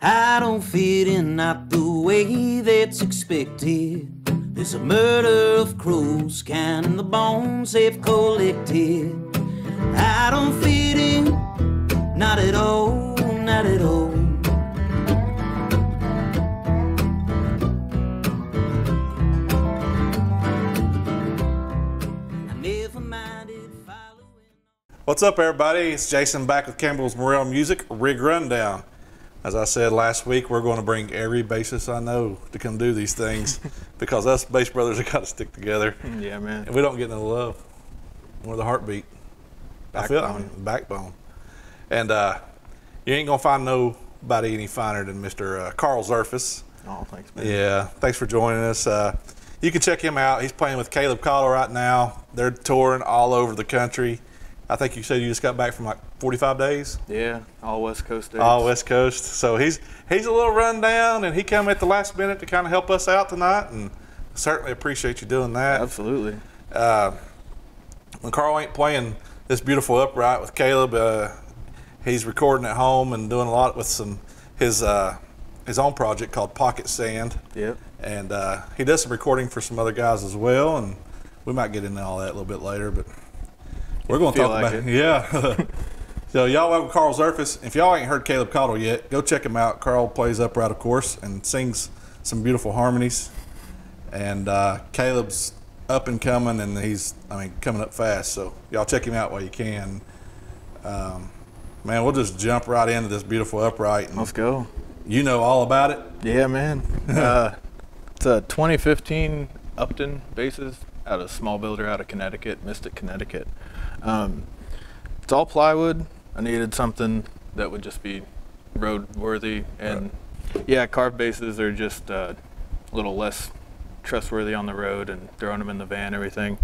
I don't fit in, not the way that's expected. There's a murder of crows, counting the bones they've collected. I don't fit in, not at all, not at all. I never minded following. What's up, everybody? It's Jason back with Campbell's Morel Music Rig Rundown. As I said last week, we're going to bring every bassist I know to come do these things because us bass brothers have got to stick together. Yeah, man. And we don't get no love. We're the heartbeat. Backbone. And you ain't going to find nobody any finer than Mr. Karl Zerfas. Oh, thanks, man. Yeah, thanks for joining us. You can check him out. He's playing with Caleb Cottle right now. They're touring all over the country. I think you said you just got back from like 45 days? Yeah, all West Coast days. All West Coast. So he's a little run down, and he came at the last minute to kind of help us out tonight, and certainly appreciate you doing that. Absolutely. When Karl ain't playing this beautiful upright with Caleb, he's recording at home and doing a lot with his own project called Pocket Sand. Yep. And he does some recording for some other guys as well, and we might get into all that a little bit later, but we're going to talk about it. Yeah. So y'all welcome Karl Zerfas. If y'all ain't heard Caleb Cottle yet, go check him out. Karl plays upright, of course, and sings some beautiful harmonies. And Caleb's up and coming, and he's coming up fast. So y'all check him out while you can. Man, we'll just jump right into this beautiful upright. And let's go. You know all about it? Yeah, man. It's a 2015 Upton bassist out of small builder out of Connecticut, Mystic, Connecticut. It's all plywood. I needed something that would just be road worthy, and yeah, carved basses are just a little less trustworthy on the road, and throwing them in the van, everything.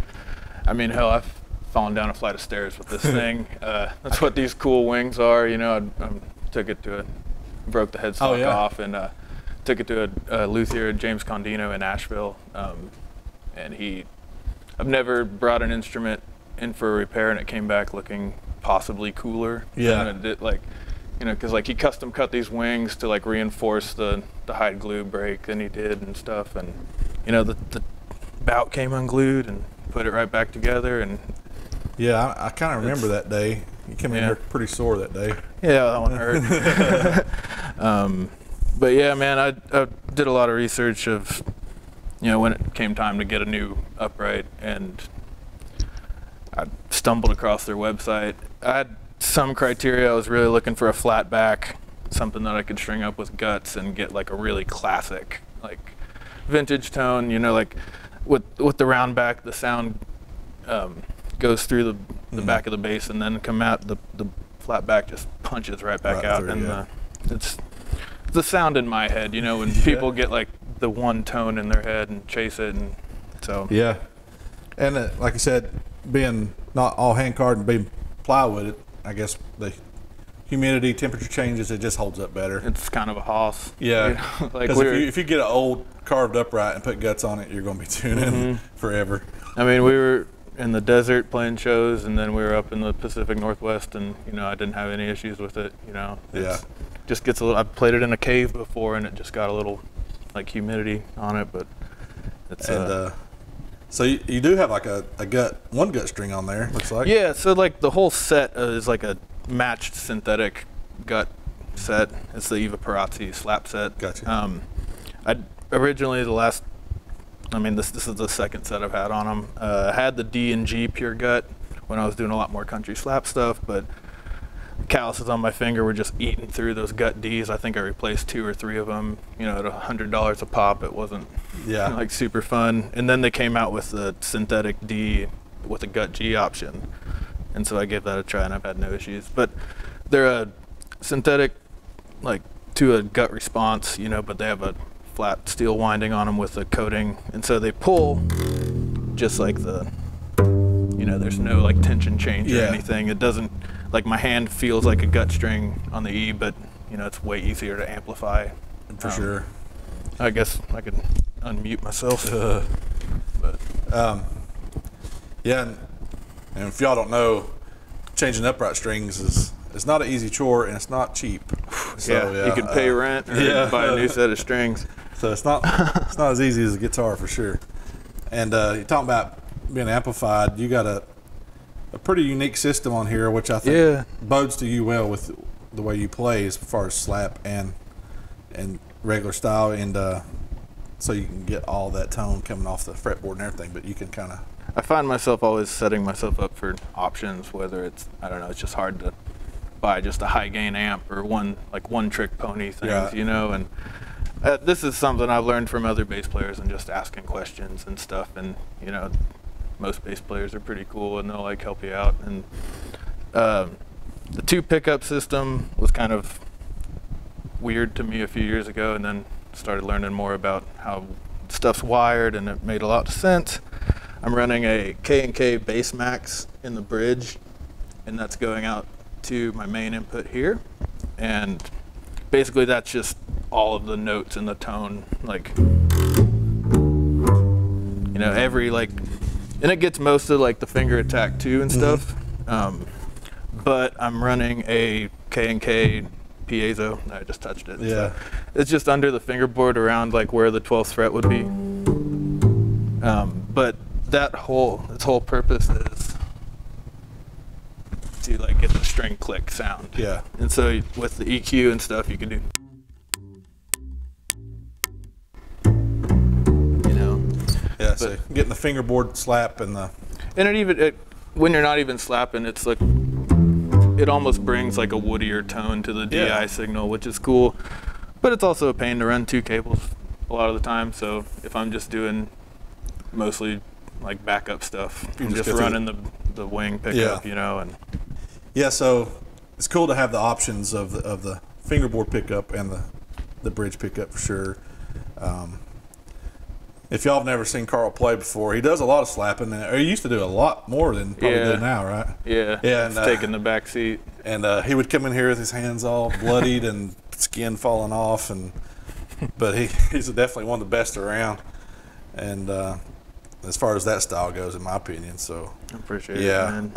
I mean, hell, I've fallen down a flight of stairs with this thing. That's what these cool wings are, you know. I took it to broke the headstock off, and took it to a luthier, James Condino in Asheville, and I've never brought an instrument in for a repair and it came back looking possibly cooler. Yeah. And it did, like, you know, because like he custom cut these wings to like reinforce the hide glue break that he did and stuff, and you know the bout came unglued and put it right back together. And yeah, I kind of remember that day. You came in here pretty sore that day. Yeah, that one hurt. But yeah, man, I did a lot of research of, you know, when it came time to get a new upright, and I stumbled across their website. I had some criteria. I was really looking for a flat back, something that I could string up with guts and get like a really classic, like vintage tone, you know, like with the round back, the sound goes through the back of the bass and then come out, the flat back just punches right back out. Through, and it's the sound in my head, you know, when people get like the one tone in their head and chase it, and so. Yeah. And like I said, being not all hand carved and being plywood, I guess the humidity, temperature changes, it just holds up better. It's kind of a hoss. Yeah. You know? Like if you get an old carved upright and put guts on it, you're going to be tuning forever. I mean, we were in the desert playing shows, and then we were up in the Pacific Northwest, and you know, I didn't have any issues with it. You know, just gets a little. I've played it in a cave before, and it just got a little like humidity on it, but it's. And so you do have like one gut string on there, looks like. Yeah, so like the whole set is like a matched synthetic gut set. It's the Eva Perazzi slap set. Gotcha. I originally this is the second set I've had on them. I had the D and G pure gut when I was doing a lot more country slap stuff, but calluses on my finger were just eating through those gut Ds. I think I replaced 2 or 3 of them, you know, at $100 a pop. It wasn't like super fun. And then they came out with the synthetic D with a gut G option, and so I gave that a try, and I've had no issues. But they're a synthetic, like, to a gut response, you know, but they have a flat steel winding on them with a coating, and so they pull just like you know, there's no like tension change or anything. It doesn't, like, my hand feels like a gut string on the E, but you know, it's way easier to amplify. For sure. I guess I could unmute myself. But yeah, and if y'all don't know, changing upright strings is not an easy chore, and it's not cheap. So, you can pay rent or buy a new set of strings. So it's not as easy as a guitar for sure. And you're talking about being amplified. You got a pretty unique system on here, which I think bodes to you well with the way you play as far as slap and regular style, and so you can get all that tone coming off the fretboard and everything, but you can kind of... I find myself always setting myself up for options, whether it's, I don't know, it's just hard to buy just a high gain amp or one trick pony things, you know, and this is something I've learned from other bass players and just asking questions and stuff, and, you know, most bass players are pretty cool and they'll like help you out. And the 2 pickup system was kind of weird to me a few years ago, and then started learning more about how stuff's wired, and it made a lot of sense. I'm running a K&K Bass Max in the bridge, and that's going out to my main input here, and basically that's just all of the notes in the tone, like, you know, every like, and it gets most of like the finger attack too and stuff. But I'm running a K&K piezo. I just touched it. Yeah. So it's just under the fingerboard around like where the 12th fret would be. But its whole purpose is to like get the string click sound. Yeah. And so with the EQ and stuff, you can do, you know. Yeah. So getting the fingerboard slap and when you're not even slapping, it's like, it almost brings like a woodier tone to the DI signal, which is cool. But it's also a pain to run 2 cables a lot of the time. So if I'm just doing mostly like backup stuff, I'm just running the wing pickup, you know. And so it's cool to have the options of the fingerboard pickup and the bridge pickup for sure. If y'all have never seen Karl play before, he does a lot of slapping, or he used to do a lot more than probably do now, right? Yeah, and taking the back seat. And he would come in here with his hands all bloodied and skin falling off, but he's definitely one of the best around. And as far as that style goes, in my opinion, so I appreciate it, man.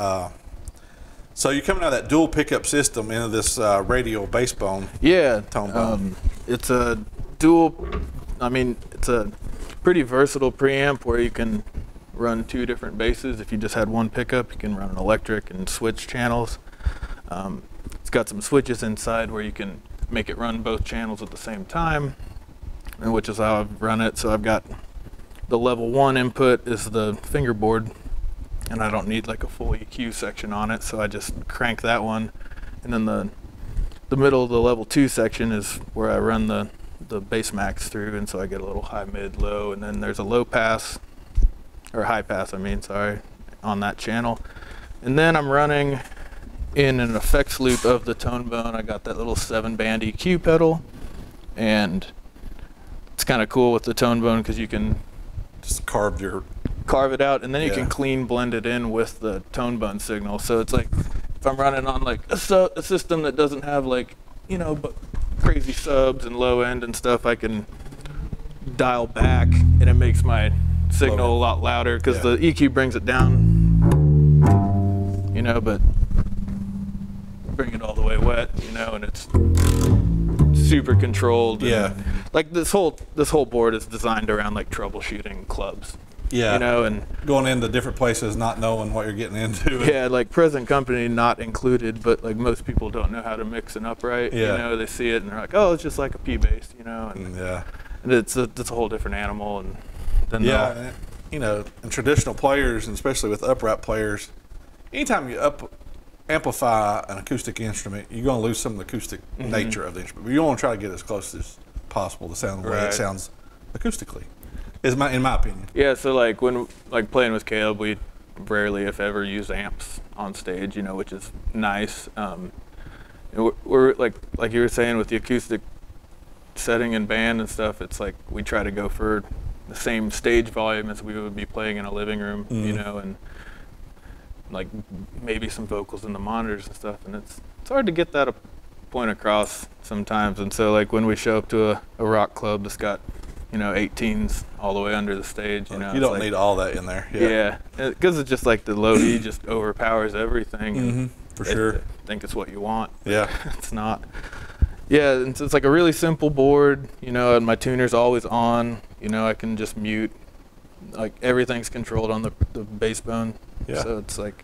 So you're coming out of that dual pickup system into this radial bass bone. Tone bone. It's a dual. I mean, it's a pretty versatile preamp where you can run 2 different basses. If you just had 1 pickup, you can run an electric and switch channels. It's got some switches inside where you can make it run both channels at the same time, and which is how I've run it. So I've got the level 1 input is the fingerboard, and I don't need like a full EQ section on it, so I just crank that one. And then the middle of the level 2 section is where I run the bass max through, and so I get a little high, mid, low, and then there's a low pass, or high pass, on that channel. And then I'm running in an effects loop of the tone bone. I got that little 7-band EQ pedal, and it's kind of cool with the tone bone because you can just carve it out, and then you can clean blend it in with the tone bone signal. So it's like if I'm running on like a system that doesn't have like, you know, but crazy subs and low end and stuff, I can dial back and it makes my signal a lot louder because the EQ brings it down, you know, but bring it all the way wet, you know, and it's super controlled. And like this whole board is designed around like troubleshooting clubs. You know, and going into different places, not knowing what you're getting into. Yeah, like present company not included, but like most people don't know how to mix an upright. You know, they see it and they're like, oh, it's just like a P bass, you know. And, and it's a whole different animal. And then you know, and traditional players, and especially with upright players, anytime you amplify an acoustic instrument, you're going to lose some of the acoustic nature of the instrument. But you want to try to get as close as possible to sound the way it sounds acoustically. In my opinion. Yeah, so like when playing with Caleb, we rarely, if ever, use amps on stage, you know, which is nice. We're like you were saying with the acoustic setting and band and stuff, it's like we try to go for the same stage volume as we would be playing in a living room, you know, and like maybe some vocals in the monitors and stuff, and it's hard to get that point across sometimes. And so like when we show up to a rock club that's got, you know, 18s all the way under the stage, you know. You don't need all that in there. Yeah, because it's just like the low E just overpowers everything. For sure. I think it's what you want. Yeah. It's not. Yeah, and so it's like a really simple board, you know, and my tuner's always on. You know, I can just mute. Like everything's controlled on the bass bone. Yeah. So it's like,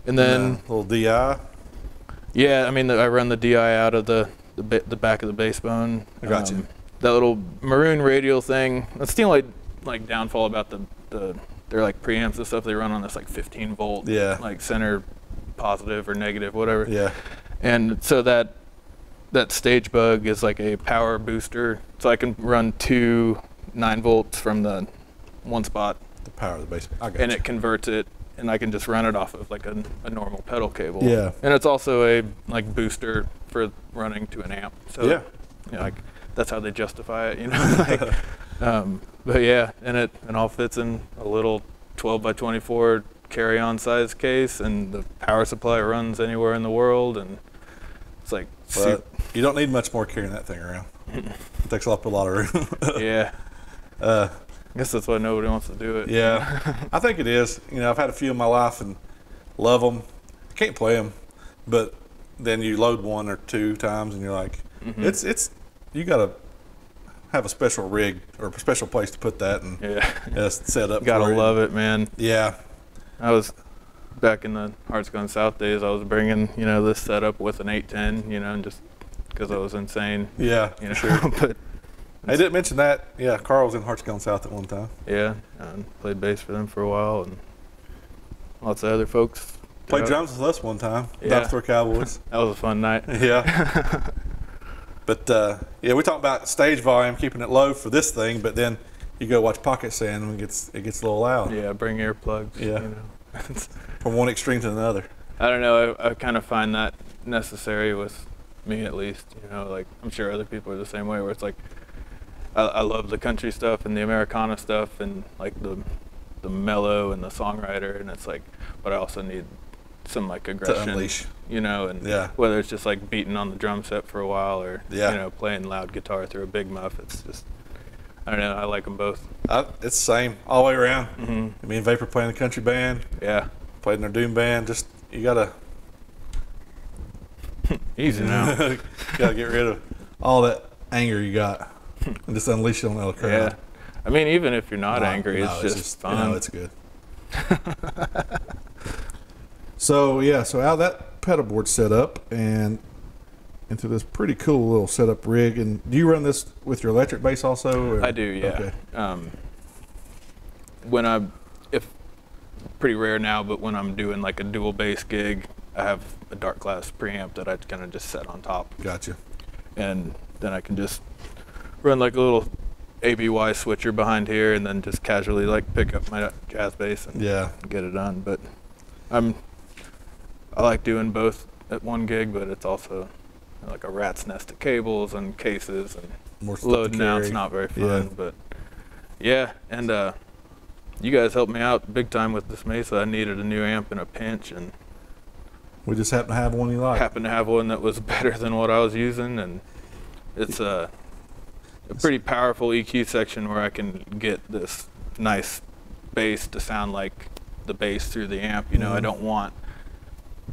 and then little DI. Yeah, I mean, I run the DI out of the back of the bass bone. I got you. That little maroon radial thing. That's the only like downfall about they're like preamps and stuff. They run on this like 15 volt. Yeah. Like center positive or negative, whatever. Yeah. And so that stage bug is like a power booster. So I can run 2 9 volts from the one spot. The power of the bass. I got and you. it converts it. And I can just run it off of like a normal pedal cable. Yeah. And it's also a like booster for running to an amp. So yeah. You know, like that's how they justify it, you know. Like, but yeah, and it all fits in a little 12 by 24 carry-on size case, and the power supply runs anywhere in the world, and it's like. You don't need much more carrying that thing around. It takes up a lot of room. Yeah. I guess that's why nobody wants to do it. Yeah, I think it is. You know, I've had a few in my life and love them. Can't play them, but then you load 1 or 2 times and you're like, it's you got to have a special rig or a special place to put that and set up. Gotta love it, man. Yeah. I was back in the Hearts Gone South days. I was bringing this setup with an 810, and just because I was insane. Yeah, sure. But I didn't mention that. Yeah, Karl was in Hearts Gone South at one time. Yeah, and played bass for them for a while, and lots of other folks. Played drums with us one time. Yeah. Dr. Cowboys. That was a fun night. Yeah. But we talk about stage volume, keeping it low for this thing, but then you go watch Pocket Sand and it gets a little loud. Yeah, bring earplugs. Yeah. From one extreme to another. I don't know. I kind of find that necessary with me, at least. Like I'm sure other people are the same way. Where it's like, I love the country stuff and the Americana stuff and like the mellow and the songwriter, and it's like, but I also need some like aggression to unleash. And whether it's just like beating on the drum set for a while or playing loud guitar through a big muff. It's just, I don't know. I like them both. It's the same all the way around. Mm-hmm. Me and Vapor playing the country band. Yeah. Played in their doom band. Just you gotta easy now. Gotta get rid of all that anger you got and just unleash it on the crowd. Yeah. I mean, even if you're not angry, it's just fun. It's good. So out of that pedal board setup and into this pretty cool little setup rig. And do you run this with your electric bass also? Or? I do, yeah. Okay. If pretty rare now, but when I'm doing like a dual bass gig, I have a dark glass preamp that I kind of just set on top. Gotcha. And then I can just run like a little ABY switcher behind here, and then just casually like pick up my jazz bass and get it done. But I like doing both at one gig, but it's also like a rat's nest of cables and cases and more loading out's not very fun. But and you guys helped me out big time with this Mesa. I needed a new amp in a pinch, and we just happened to have one you like. Happened to have one that was better than what I was using, and it's a pretty powerful EQ section where I can get this nice bass to sound like the bass through the amp. I don't want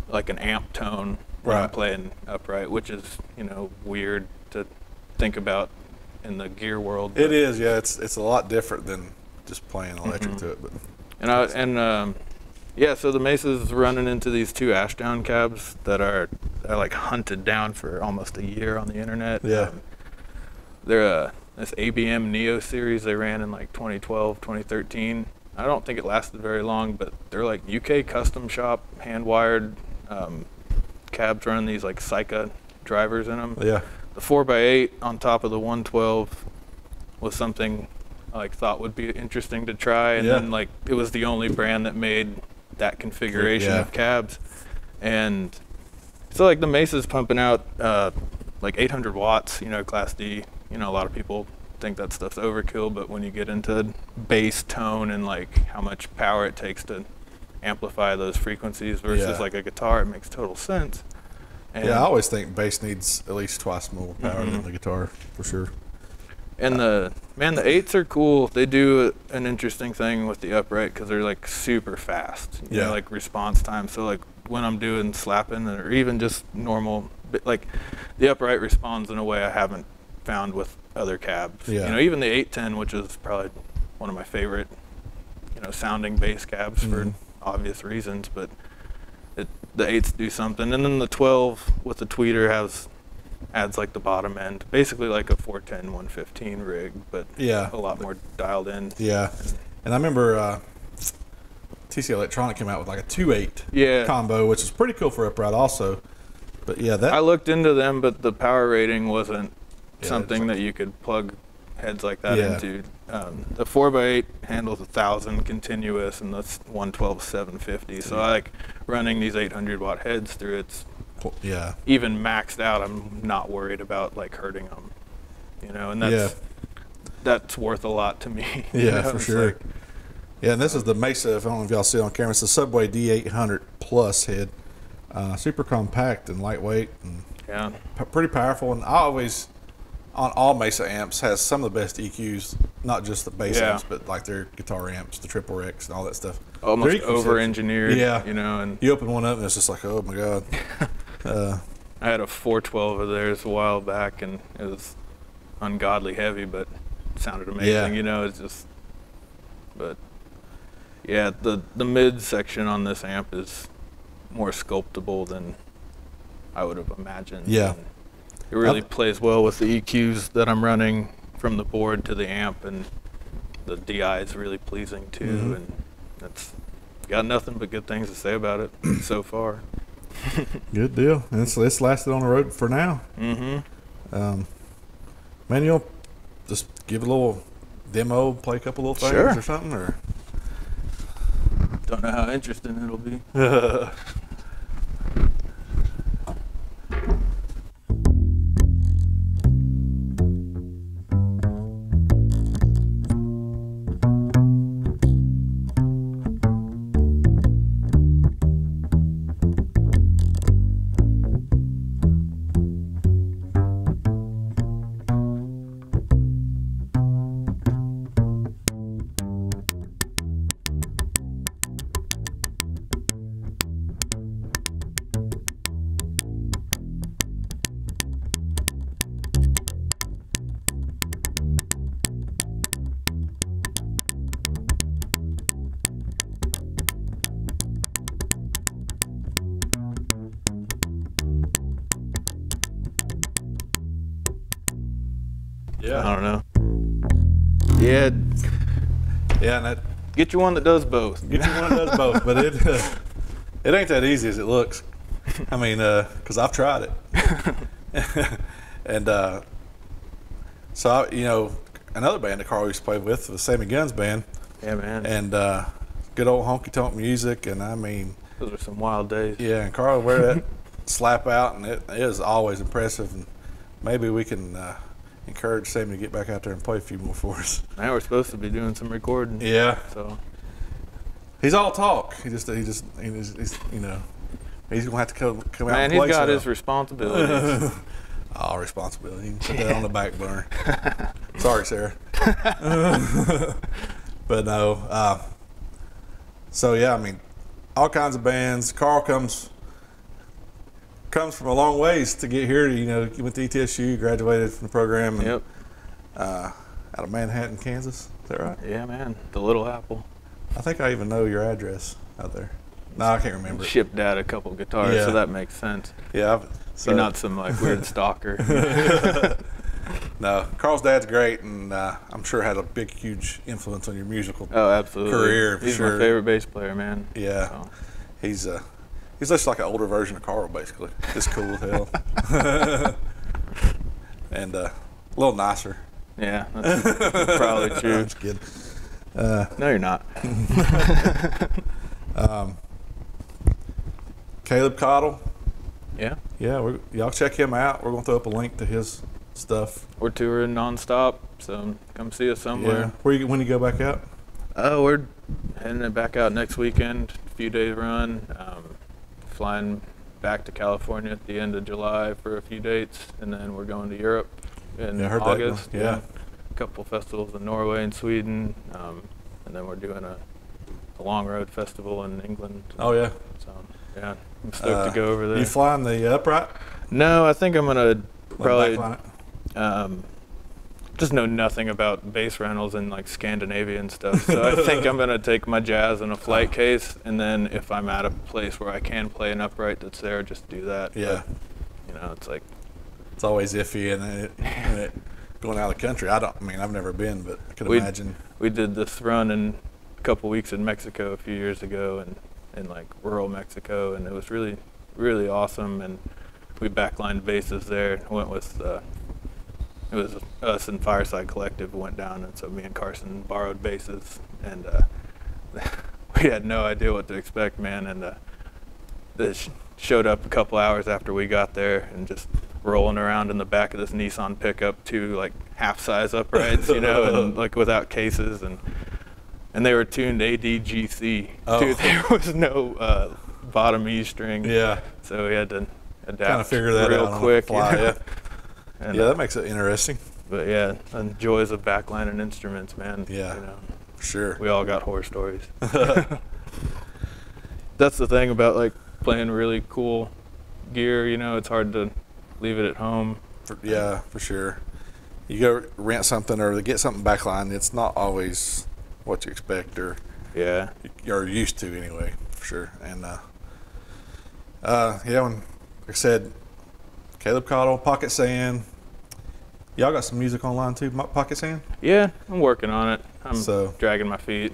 like an amp tone when I'm playing upright, which is weird to think about in the gear world. It is, yeah. It's a lot different than just playing electric to it. But so the Mesa's running into these 2 Ashdown cabs that are like hunted down for almost a year on the internet. Yeah. They're this ABM Neo series they ran in like 2012, 2013. I don't think it lasted very long, but they're like UK custom shop, hand-wired cabs running these like Psycha drivers in them. Yeah. The 4x8 on top of the 112 was something I thought would be interesting to try, and then like it was the only brand that made that configuration of cabs. And so like the Mesa's pumping out like 800 watts, Class D. A lot of people think that stuff's overkill, but when you get into bass tone and like how much power it takes to amplify those frequencies versus like a guitar, it makes total sense. And I always think bass needs at least twice more power than the guitar, for sure. And the 8s are cool. They do an interesting thing with the upright because they're like super fast. Like response time. So like when I'm doing slapping or even just normal like the upright responds in a way I haven't found with other cabs. Yeah. You know, even the 810, which is probably one of my favorite, you know, sounding bass cabs for obvious reasons, but the 8s do something. And then the 12 with the tweeter adds like the bottom end, basically like a 410 115 rig, but yeah, a lot more dialed in. Yeah. And I remember TC Electronic came out with like a 2.8 combo, which is pretty cool for upright also. But yeah, that I looked into them, but the power rating wasn't something that you could plug heads like that into. The 4x8 handles 1,000 continuous, and that's 112 750. So I like running these 800 watt heads through it. Even maxed out, I'm not worried about like hurting them, you know, and that's worth a lot to me. Yeah, you know? for It's sure. like, And this is the Mesa, if I don't know if y'all see it on camera, it's the Subway D800 Plus head. Super compact and lightweight and pretty powerful. And I always, on all Mesa amps, has some of the best EQs, not just the bass amps, but like their guitar amps, the Triple Rex and all that stuff. Almost over-engineered, yeah. you know. And you open one up and it's just like, oh my God. I had a 412 of theirs a while back, and it was ungodly heavy, but it sounded amazing, you know. It's just, but yeah, the mid section on this amp is more sculptable than I would have imagined. Yeah. And it really plays well with the EQs that I'm running from the board to the amp, and the DI is really pleasing too, and that's got nothing but good things to say about it so far. Good deal. And it's lasted on the road for now. Man, you'll just give a little demo, play a couple little things or something, or don't know how interesting it'll be. Yeah. I don't know. Yeah. Yeah, and that Get you one that does both. get you one that does both, but it ain't that easy as it looks. I mean, because I've tried it, and so I, you know, another band that Karl used to play with, the Sammy Guns band. Yeah, man. And good old honky tonk music, and I mean, those are some wild days. yeah. And Karl would wear that slap out, and it is always impressive. And maybe we can encourage Sammy to get back out there and play a few more for us. Now we're supposed to be doing some recording. Yeah. So He's all talk. He's you know, he's gonna have to come out. man, and play he's got stuff. his responsibilities. All responsibility. You can put that on the back burner. Sorry, Sarah. But no. So yeah, I mean, all kinds of bands. Karl comes from a long ways to get here. You know, he went to ETSU, graduated from the program, and, out of Manhattan, Kansas. Is that right? Yeah, man. The Little Apple. I think I even know your address out there. No, I can't remember. Shipped Dad a couple guitars, so that makes sense. Yeah. So, You're not some like weird stalker. No, Karl's dad's great, and I'm sure had a big, huge influence on your musical absolutely. career. He's my favorite bass player, man. Yeah, so. He's just like an older version of Karl, basically. Just cool as hell, and a little nicer. Yeah, that's probably true. I'm just kidding. No, you're not. Caleb Cottle. Yeah. Yeah, y'all check him out. We're gonna throw up a link to his stuff. We're touring nonstop, so come see us somewhere. Yeah. When you go back out? We're heading it back out next weekend. A few days run. Flying back to California at the end of July for a few dates, and then we're going to Europe in August. Yeah. A couple festivals in Norway and Sweden, and then we're doing a long road festival in England. Oh yeah. So yeah, I'm stoked to go over there. You flying the upright? No, I think I'm gonna probably backline just know nothing about bass rentals and like Scandinavian stuff. So I think I'm gonna take my Jazz in a flight case, and then if I'm at a place where I can play an upright that's there, just do that. Yeah. But, you know, it's like it's always iffy and going out of the country. I mean, I've never been, but I can imagine. We did this run in a couple weeks in Mexico a few years ago, and in like rural Mexico, and it was really, really awesome. And we backlined basses there. Went with it was us and Fireside Collective went down, and so me and Carson borrowed basses, and we had no idea what to expect, man. And they showed up a couple hours after we got there, and just rolling around in the back of this Nissan pickup, 2 like half-size uprights, you know, and like without cases, and they were tuned ADGC. Oh. Dude, there was no bottom E string. Yeah. So we had to adapt kind of figure that real out quick. On the fly, you know? And, yeah, that makes it interesting. But yeah, and joys of backlining instruments, man. Yeah, you know, for sure. We all got horror stories. That's the thing about like playing really cool gear. You know, it's hard to leave it at home. Yeah, for sure. You go rent something or get something backline, it's not always what you expect or you're used to anyway, for sure. And yeah, when, like I said, Caleb Cottle, Pocket Sand. Y'all got some music online too, Pocket Sand? Yeah, I'm working on it. I'm dragging my feet.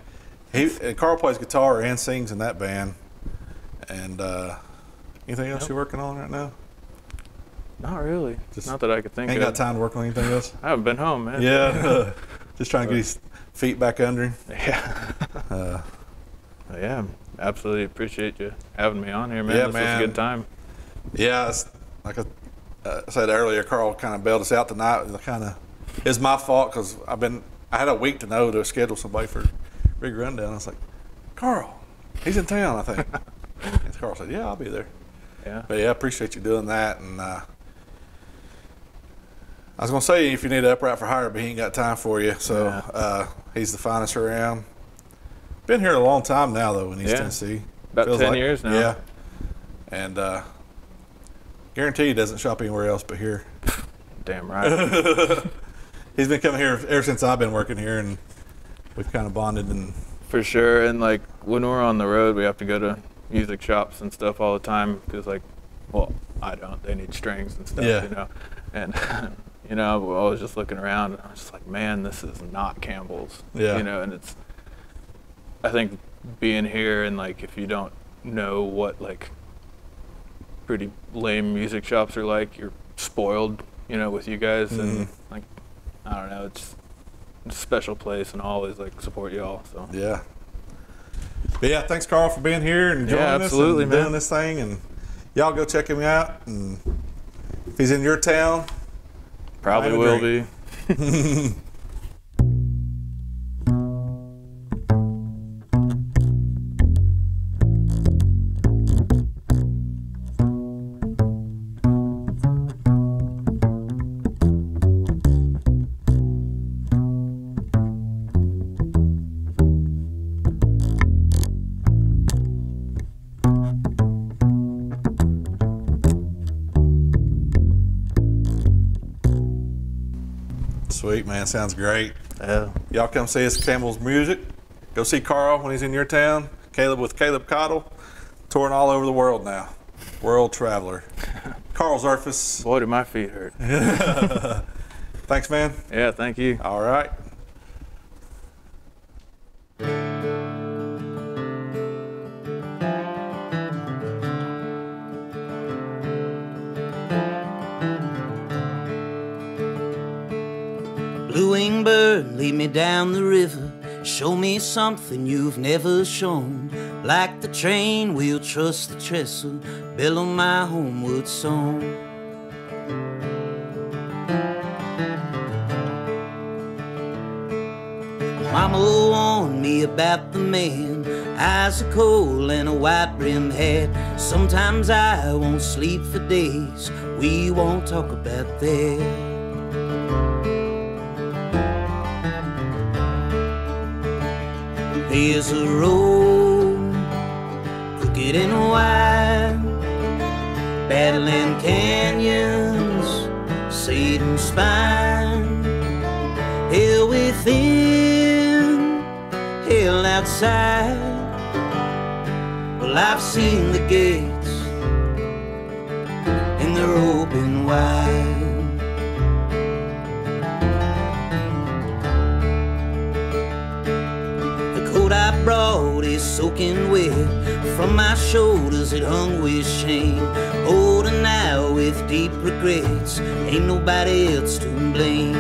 Carl plays guitar and sings in that band. And anything else you're working on right now? Not really. Just not that I could think of. Ain't got time to work on anything else? I haven't been home, man. Yeah. Just trying to get his feet back under him. Yeah. Yeah, absolutely appreciate you having me on here, man. Yeah, this man. was a good time. Yeah, like I said earlier, Carl kind of bailed us out tonight. It's my fault because I had a week to know to schedule somebody for Big Rundown. I was like, Carl, he's in town, I think. And Carl said, yeah, I'll be there. Yeah. But yeah, I appreciate you doing that. And I was going to say, if you need an upright for hire, but he ain't got time for you. So he's the finest around. Been here a long time now, though, in East Tennessee. About 10 years now. Yeah. And guarantee he doesn't shop anywhere else but here. Damn right. He's been coming here ever since I've been working here, and we've kind of bonded. And for sure. And like when we're on the road, we have to go to music shops and stuff all the time because, like, well, I don't. They need strings and stuff, you know. And you know, I was just looking around, and I was just like, man, this is not Campbell's. Yeah. You know, and it's. I think being here and like if you don't know what like pretty lame music shops are like, you're spoiled, you know, with you guys. And like, I don't know, it's a special place, and I'll always like support y'all. So yeah. But yeah, thanks Carl for being here and joining us and doing this thing. And y'all go check him out. And if he's in your town, probably will be. Sweet, man. Sounds great. Yeah. Y'all come see us at Campbell's Music. Go see Carl when he's in your town. Caleb with Caleb Cottle. Touring all over the world now. World traveler. Karl Zerfas. Boy, do my feet hurt. Thanks, man. Yeah, thank you. All right. Blue-winged bird, lead me down the river. Show me something you've never shown. Like the train, we'll trust the trestle. Bellow my homeward song. Mama warned me about the man, eyes of coal and a white-brimmed hat. Sometimes I won't sleep for days. We won't talk about that. There's a road, crooked and wide, battling canyon spine. Hell within, hell outside. Well, I've seen the gates, and they're open wide. The coat I brought is soaking wet. From my shoulders it hung with shame. Older now with deep regrets. Ain't nobody else to blame.